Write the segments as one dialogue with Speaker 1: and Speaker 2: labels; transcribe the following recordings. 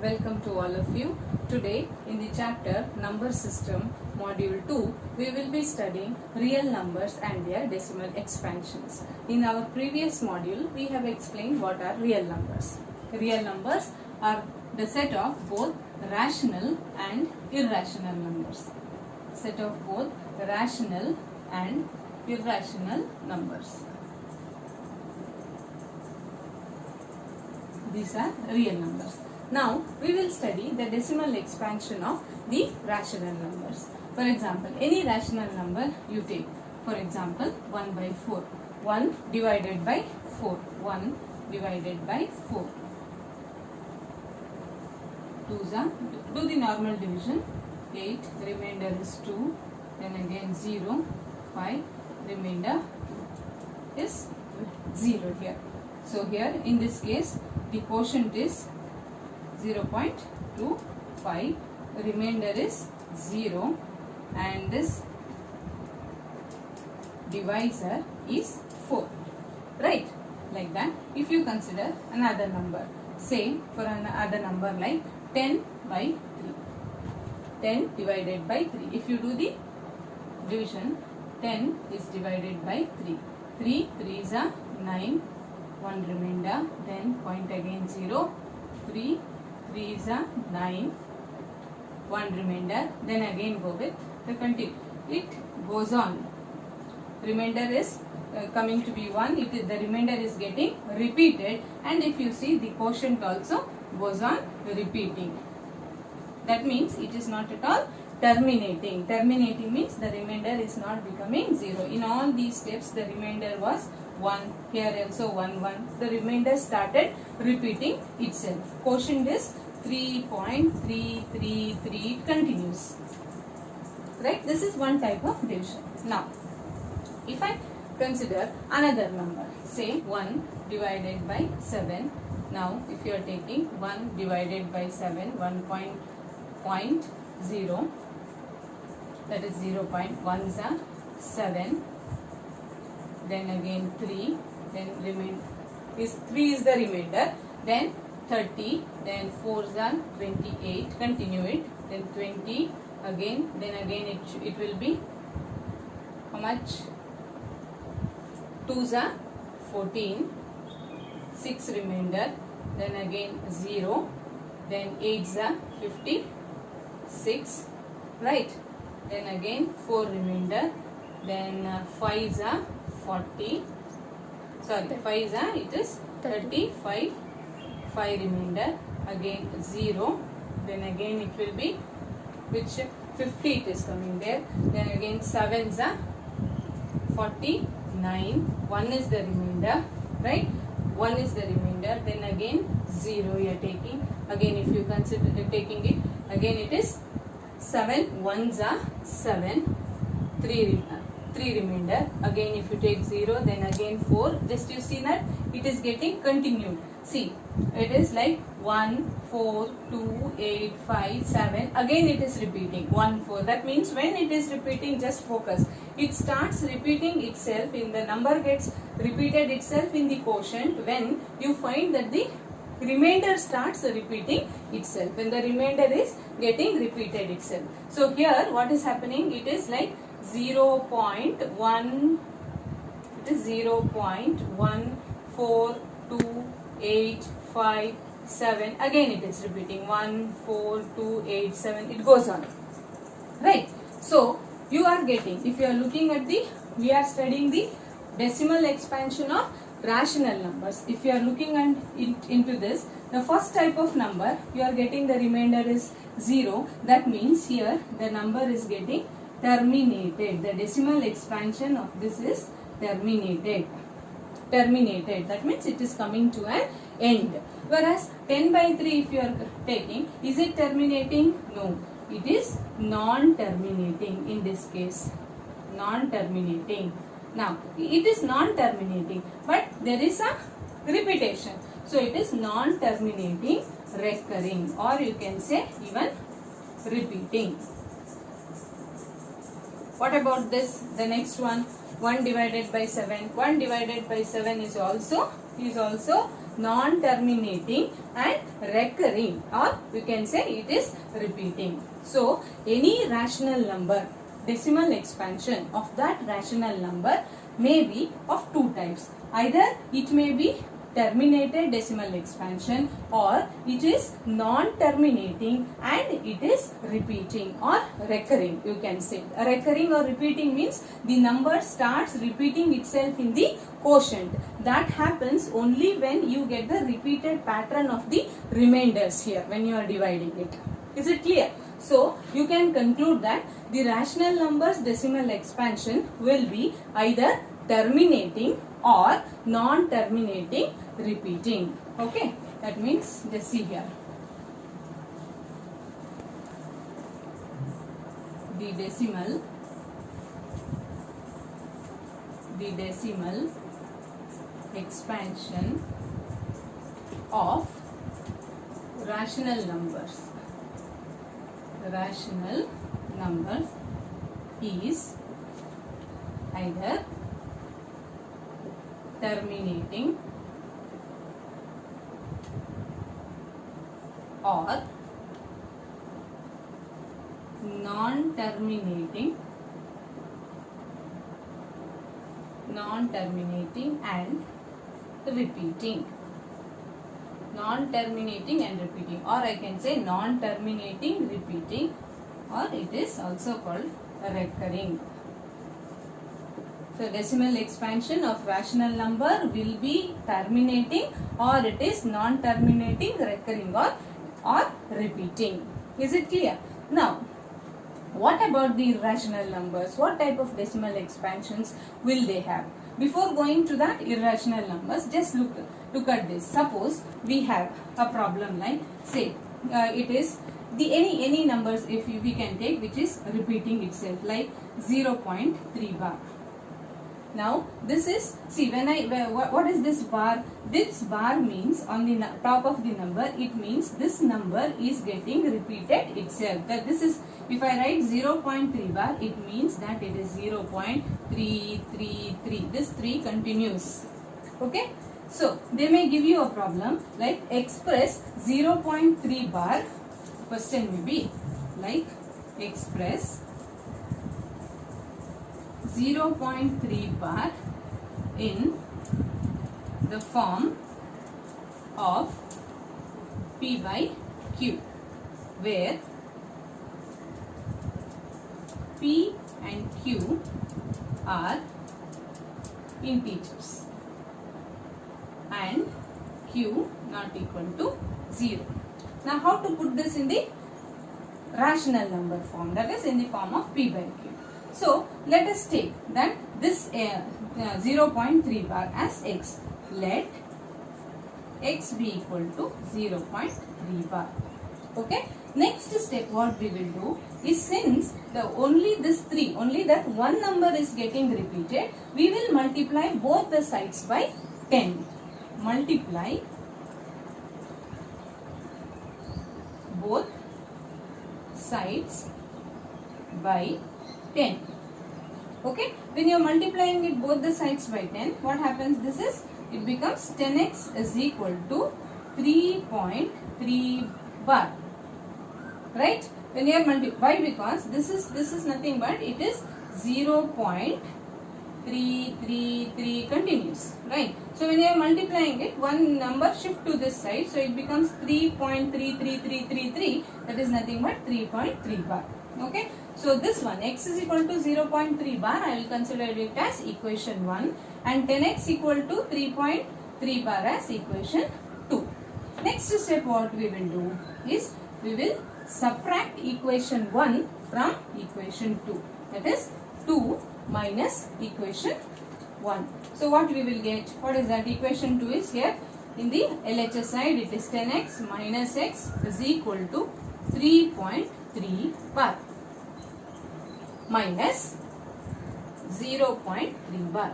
Speaker 1: welcome to all of you. Today in the chapter Number System Module 2, we will be studying real numbers and their decimal expansions. In our previous module, we have explained what are real numbers. Real numbers are the set of both rational and irrational numbers. Set of both rational and irrational numbers. These are real numbers. Now we will study the decimal expansion of the rational numbers. For example, any rational number you take. For example, 1 by 4. 1 divided by 4. 1 divided by 4. 2's are, do the normal division. 8, remainder is 2. Then again 0, 5, remainder is 0 here. So here in this case, the quotient is 0.25, remainder is 0, and this divisor is 4. Right? Like that. If you consider another number, say for another number like 10 by 3. 10 divided by 3. If you do the division, 10 is divided by 3. 3 3's are 9. 1 remainder, then point again 0, 3 3's are 9, 1 remainder, then again go with the continue. It goes on. Remainder is coming to be 1, the remainder is getting repeated, and if you see the quotient also goes on repeating. That means it is not at all terminating. Terminating means the remainder is not becoming 0. In all these steps the remainder was 1, here also 1 1. The remainder started repeating itself. Quotient is 3.333. It continues. Right? This is one type of division. Now, if I consider another number, say 1 divided by 7. Now, if you are taking 1 divided by 7, 1.0, that is 0.1's are 7. Then again 3, then remain is 3 is the remainder, then 30, then 4's are 28, continue it, then 20 again, then again it will be how much? 2's are 14, 6 remainder, then again 0, then 8's are 56, right? Then again 4 remainder, then 5's are 40, sorry 5's are, it is 35, 5 remainder, again 0, then again it will be, which 50 it is coming there, then again 7's are 49, 1 is the remainder, right? 1 is the remainder, then again 0 you are taking, again if you consider taking it, again it is 7 1's are 7, 3 remainder, again if you take 0, then again 4, just you see that it is getting continued. See, it is like 1 4 2 8 5 7, again it is repeating 1 4. That means when it is repeating, just focus, it starts repeating itself, in the number gets repeated itself in the quotient when you find that the remainder starts repeating itself, when the remainder is getting repeated itself. So here what is happening, it is like 0.1, it is 0.142857, again it is repeating 14287, it goes on, right? So you are getting, if you are looking at the, we are studying the decimal expansion of rational numbers. If you are looking into this, the first type of number, you are getting the remainder is 0. That means here the number is getting terminated. The decimal expansion of this is terminated. Terminated. That means it is coming to an end. Whereas 10 by 3 if you are taking, is it terminating? No. It is non-terminating in this case. Non-terminating. Now, it is non-terminating, but there is a repetition. So, it is non-terminating, recurring, or you can say even repeating. What about this? The next one, 1 divided by 7. 1 divided by 7 is also non-terminating and recurring, or you can say it is repeating. So any rational number, decimal expansion of that rational number may be of two types. Either it may be terminated decimal expansion, or it is non-terminating and it is repeating or recurring, you can say. Recurring or repeating means the number starts repeating itself in the quotient. That happens only when you get the repeated pattern of the remainders here when you are dividing it. Is it clear? So you can conclude that the rational numbers decimal expansion will be either terminating or non-terminating repeating. Okay, that means just see here. The decimal expansion of rational numbers is either terminating or non-terminating and repeating. Non-terminating and repeating, or I can say non-terminating repeating, or it is also called recurring. So decimal expansion of rational number will be terminating, or it is non-terminating, recurring, or repeating. Is it clear? Now, what about the irrational numbers? What type of decimal expansions will they have? Before going to that irrational numbers, just look at this. Suppose we have a problem like, say, it is the any numbers if we can take which is repeating itself, like 0.3 bar. Now this is, see, when what is this bar? This bar means on the top of the number, it means this number is getting repeated itself. That this is, if I write 0.3 bar, it means that it is 0.333. This 3 continues. Okay. So they may give you a problem like express 0.3 bar. Question may be like express 0.3 bar in the form of P by Q, where P and Q are integers and Q not equal to 0. Now how to put this in the rational number form, that is in the form of P by Q. So let us take that this 0.3 bar as x. Let x be equal to 0.3 bar. Okay. Next step what we will do is, since only that one number is getting repeated, we will multiply both the sides by 10. Multiply both sides by 10. Okay, when you are multiplying it both the sides by 10, what happens? This is, it becomes 10x is equal to 3.3 bar. Right? When you are why? Because this is nothing but it is 0.333 continues. Right? So when you are multiplying it, one number shift to this side, so it becomes 3.33333. That is nothing but 3.3 bar. Okay. So this one, x is equal to 0.3 bar, I will consider it as equation 1, and 10x equal to 3.3 bar as equation 2. Next step what we will do is, we will subtract equation 1 from equation 2. That is 2 minus equation 1. So what we will get? What is that? Equation 2 is here. In the LHS side, it is 10x minus x is equal to 3.3 bar. Minus 0.3 bar.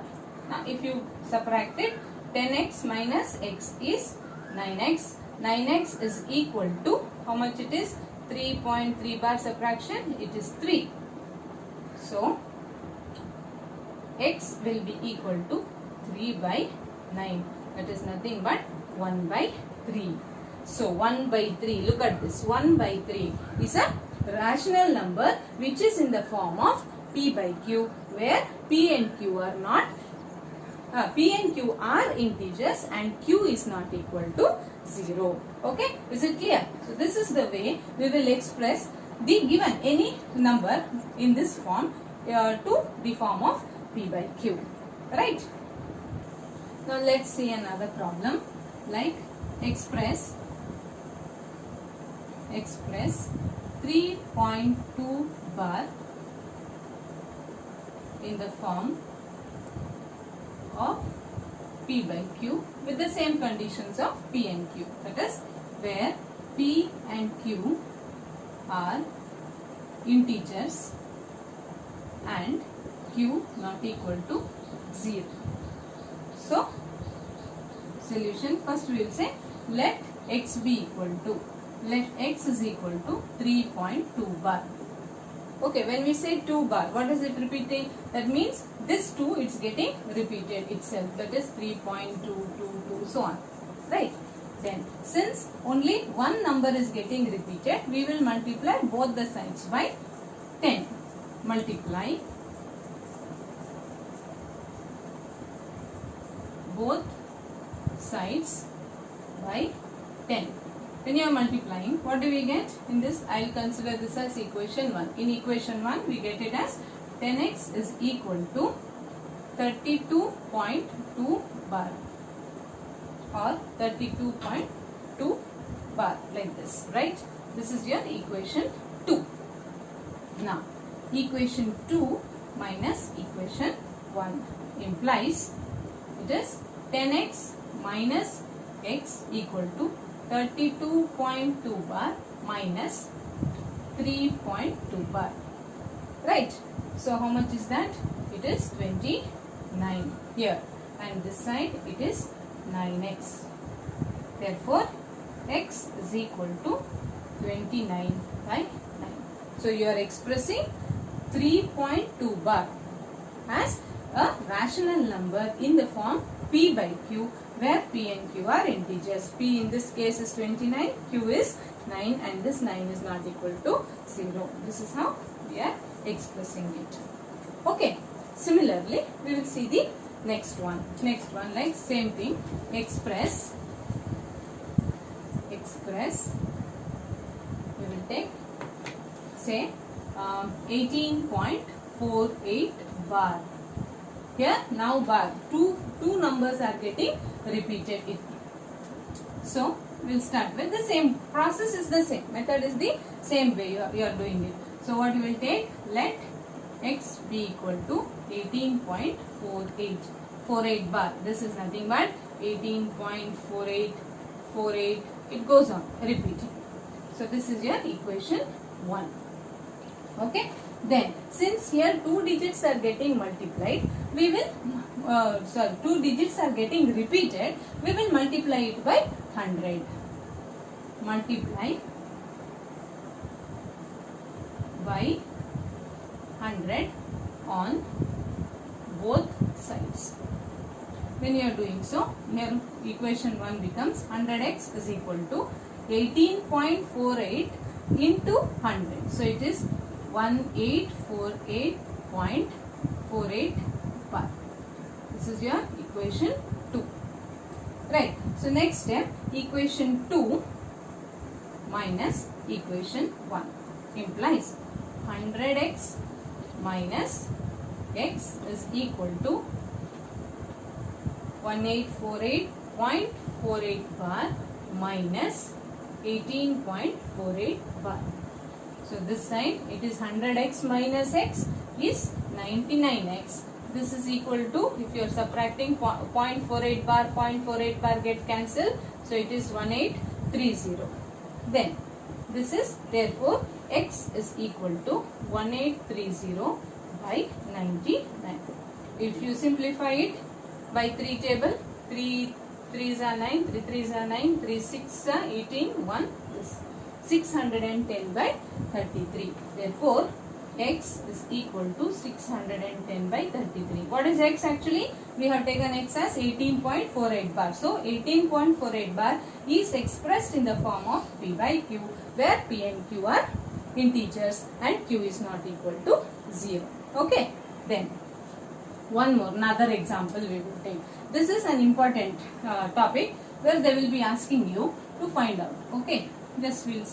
Speaker 1: Now if you subtract it, 10x minus x is 9x. 9x is equal to, how much it is? 3.3 bar subtraction, it is 3. So x will be equal to 3 by 9. That is nothing but 1 by 3. So 1 by 3, look at this, 1 by 3 is a rational number which is in the form of P by Q, where P and Q are not, P and Q are integers and Q is not equal to 0. Okay, is it clear? So this is the way we will express the given any number in this form to the form of P by Q. Right? Now let's see another problem, like express 3.2 bar in the form of P by Q with the same conditions of P and Q. That is, where P and Q are integers and Q not equal to 0. So, solution, first we will say let x be equal to, let x is equal to 3.2 bar. Okay, when we say 2 bar, what is it repeating? That means this 2 it's getting repeated itself. That is 3.222 so on. Right? Then since only one number is getting repeated, we will multiply both the sides by 10. Multiply both sides by 10. When you are multiplying, what do we get? In this, I will consider this as equation 1. In equation 1, we get it as 10x is equal to 32.2 bar or 32.2 bar, like this, right? This is your equation 2. Now, equation 2 minus equation 1 implies it is 10x minus x equal to 32.2 bar minus 3.2 bar. Right? So how much is that? It is 29 here, and this side it is 9x. Therefore, x is equal to 29 by 9. So you are expressing 3.2 bar as a rational number in the form P by Q, where P and Q are integers. P in this case is 29, Q is 9, and this 9 is not equal to 0. This is how we are expressing it. Okay. Similarly, we will see the next one. Next one, like same thing. Express. We will take, say, 18.48 bar. Here now bar, two numbers are getting repeated. So we will start with the same process is the same, method is the same way you are doing it. So what you will take, let x be equal to 18.48 bar. This is nothing but 18.48, it goes on repeating. So this is your equation 1. Okay. Then since here 2 digits are getting multiplied, we will 2 digits are getting repeated, we will multiply it by 100. Multiply by 100 on both sides. When you are doing so, here equation 1 becomes 100x is equal to 18.48 into 100. So it is 1848.48 bar. This is your equation 2. Right. So next step, equation 2 minus equation 1 implies 100x minus x is equal to 1848.48 bar minus 18.48 bar. So this side it is 100x minus x is 99x. This is equal to, if you are subtracting 0.48 bar get cancelled. So it is 1830. Then this is, therefore x is equal to 1830 by 99. If you simplify it by 3 table, 3 3s are 9, 3 3s are 9, 3 6 are 18, 1 is 610 by 33. Therefore, x is equal to 610 by 33. What is x actually? We have taken x as 18.48 bar. So 18.48 bar is expressed in the form of p by q, where p and q are integers and q is not equal to 0. Okay. Then one more, another example we will take. This is an important topic where they will be asking you to find out. Okay. Just we'll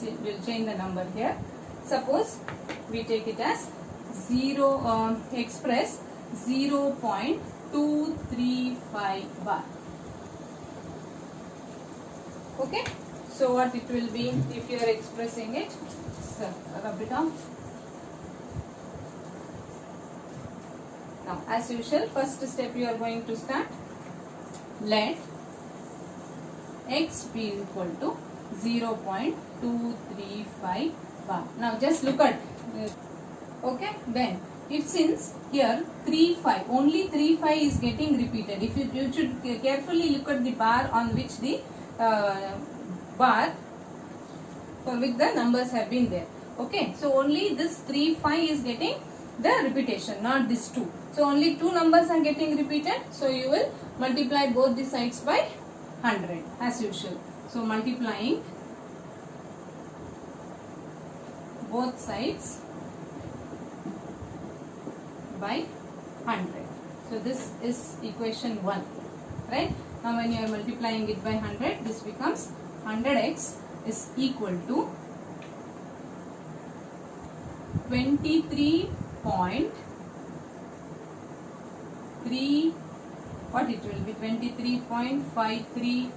Speaker 1: change the number here. Suppose we take it as express 0.235 bar. Okay. So what it will be if you are expressing it? So rub it off. Now as usual, first step you are going to start. Let x be equal to 0.235 bar. Now just look at okay. Then if since here 35, only 35 is getting repeated. If you should carefully look at the bar on which the bar for which the numbers have been there. Okay. So only this 35 is getting the repetition, not this 2. So only 2 numbers are getting repeated. So you will multiply both the sides by 100 as usual. So multiplying both sides by 100. So this is equation 1. Right? Now when you are multiplying it by 100, this becomes 100x is equal to 23.3, what it will be, 23.53.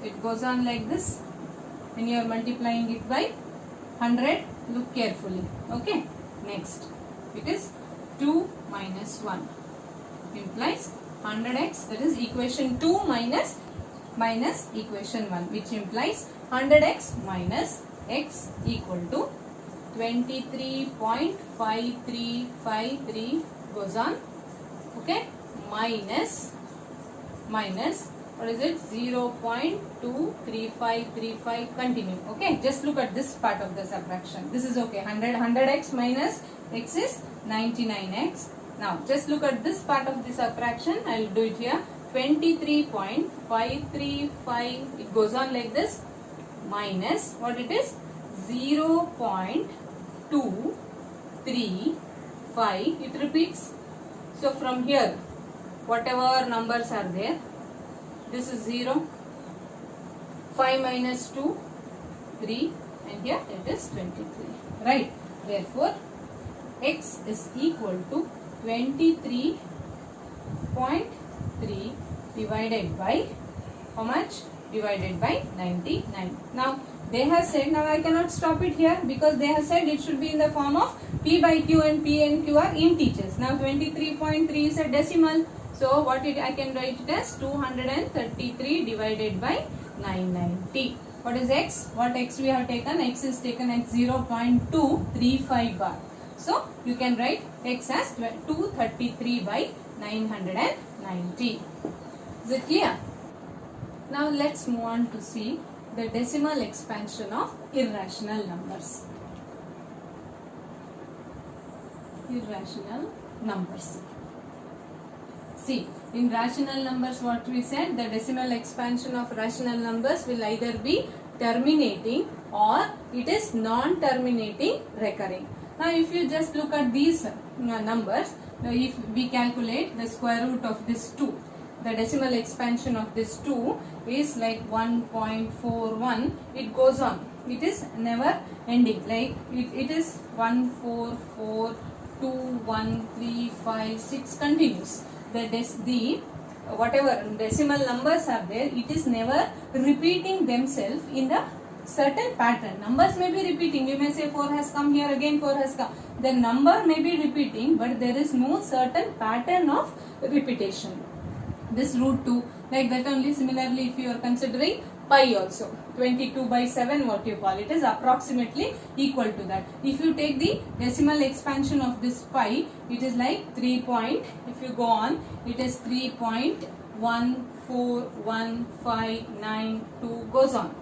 Speaker 1: It goes on like this. When you are multiplying it by 100, look carefully. Okay. Next, it is 2 minus 1 implies 100x, that is equation 2 minus equation 1, which implies 100x minus x equal to 23.5353 goes on. Okay. Minus what is it, 0.23535 continue. Okay, just look at this part of the subtraction. This is okay. 100x minus x is 99x. Now just look at this part of the subtraction. I will do it here. 23.535, it goes on like this, minus what it is, 0.235, it repeats. So from here, whatever numbers are there, this is 0, 5 minus 2, 3, and here it is 23. Right. Therefore, x is equal to 23.3 divided by how much? Divided by 99. Now they have said, now I cannot stop it here because they have said it should be in the form of p by q, and p and q are integers. Now 23.3 is a decimal. So what I can write it as 233 divided by 990. What is x? What x we have taken? X is taken at 0.235 bar. So you can write x as 233 by 990. Is it clear? Now let's move on to see the decimal expansion of irrational numbers. Irrational numbers. See, in rational numbers what we said, the decimal expansion of rational numbers will either be terminating or it is non-terminating recurring. Now if you just look at these numbers, if we calculate the square root of this 2, the decimal expansion of this 2 is like 1.41, it goes on. It is never ending, like it is 1, 4, 4, 2, 1, 3, 5, 6 continues. The whatever decimal numbers are there, it is never repeating themselves in the certain pattern. Numbers may be repeating. You may say 4 has come, here again 4 has come. The number may be repeating, but there is no certain pattern of repetition. This root 2, like that only. Similarly, if you are considering pi also, 22 by 7, what you call it, is approximately equal to that. If you take the decimal expansion of this pi, it is like 3 point, if you go on, it is 3.14159 goes on.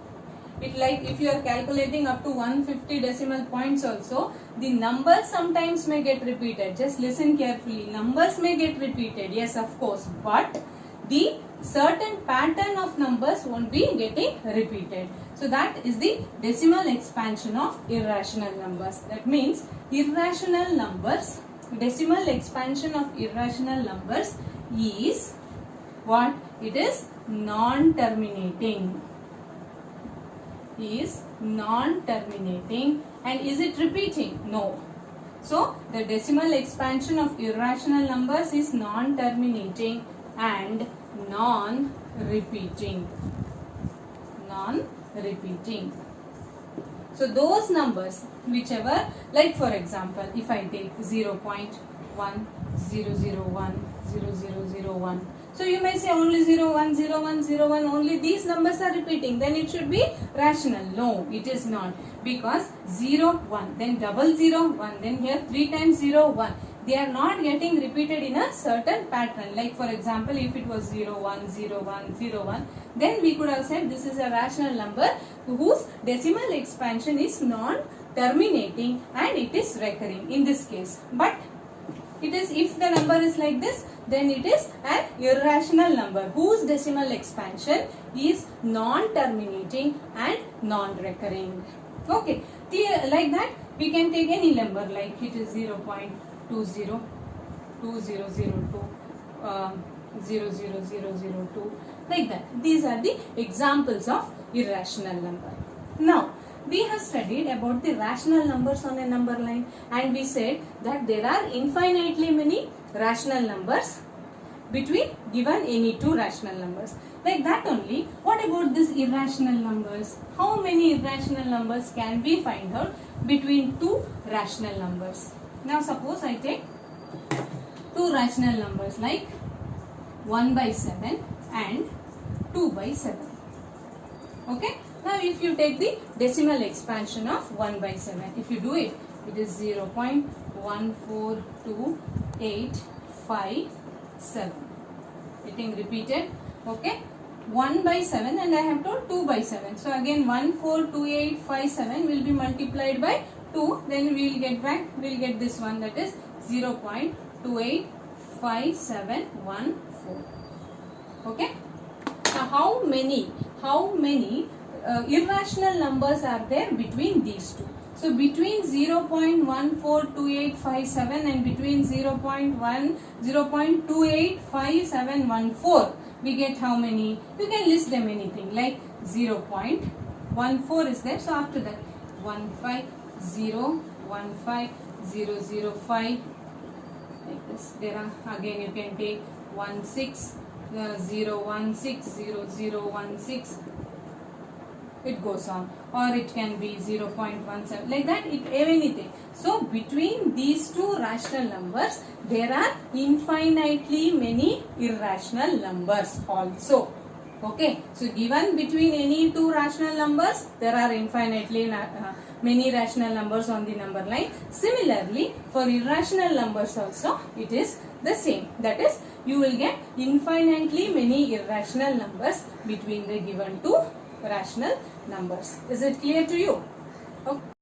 Speaker 1: It like if you are calculating up to 150 decimal points also, the numbers sometimes may get repeated. Just listen carefully. Numbers may get repeated, yes, of course, but the certain pattern of numbers won't be getting repeated. So that is the decimal expansion of irrational numbers. That means irrational numbers, decimal expansion of irrational numbers is what? It is non-terminating. Is non-terminating. And is it repeating? No. So the decimal expansion of irrational numbers is non-terminating and non-repeating. Non-repeating. So those numbers whichever, like for example, if I take 0.1, 001, 0001. So you may say only 01, 01, 01, only these numbers are repeating. Then it should be rational. No, it is not. Because 0, 1, then 001, then here 3 times 0, 1. They are not getting repeated in a certain pattern. Like for example, if it was 0, 1, 0, 1, 0, 1, then we could have said this is a rational number whose decimal expansion is non-terminating and it is recurring in this case. But it is, if the number is like this, then it is an irrational number whose decimal expansion is non-terminating and non-recurring. Okay, clear? Like that we can take any number, like it is 0.20, 2002, 00002, like that. These are the examples of irrational number. Now we have studied about the rational numbers on a number line, and we said that there are infinitely many rational numbers between given any two rational numbers. Like that only, what about these irrational numbers? How many irrational numbers can we find out between two rational numbers? Now suppose I take two rational numbers like 1/7 and 2/7. Okay. Now if you take the decimal expansion of 1/7, if you do it, it is 0.142857. Getting repeated. Okay. 1/7 and I have told 2/7. So again 142857 will be multiplied by 2. Then we will get back, we will get this one, that is 0.285714. Okay. Now how many irrational numbers are there between these two? So between 0.142857 and between 0.285714, we get how many? You can list them anything, like 0.14 is there. So after that 150150005, like this. There are again you can take 160016. It goes on, or it can be 0.17, like that, anything. So between these two rational numbers there are infinitely many irrational numbers also. Okay, so given between any two rational numbers there are infinitely many rational numbers on the number line. Similarly for irrational numbers also it is the same, that is you will get infinitely many irrational numbers between the given two rational numbers. Is it clear to you? Okay.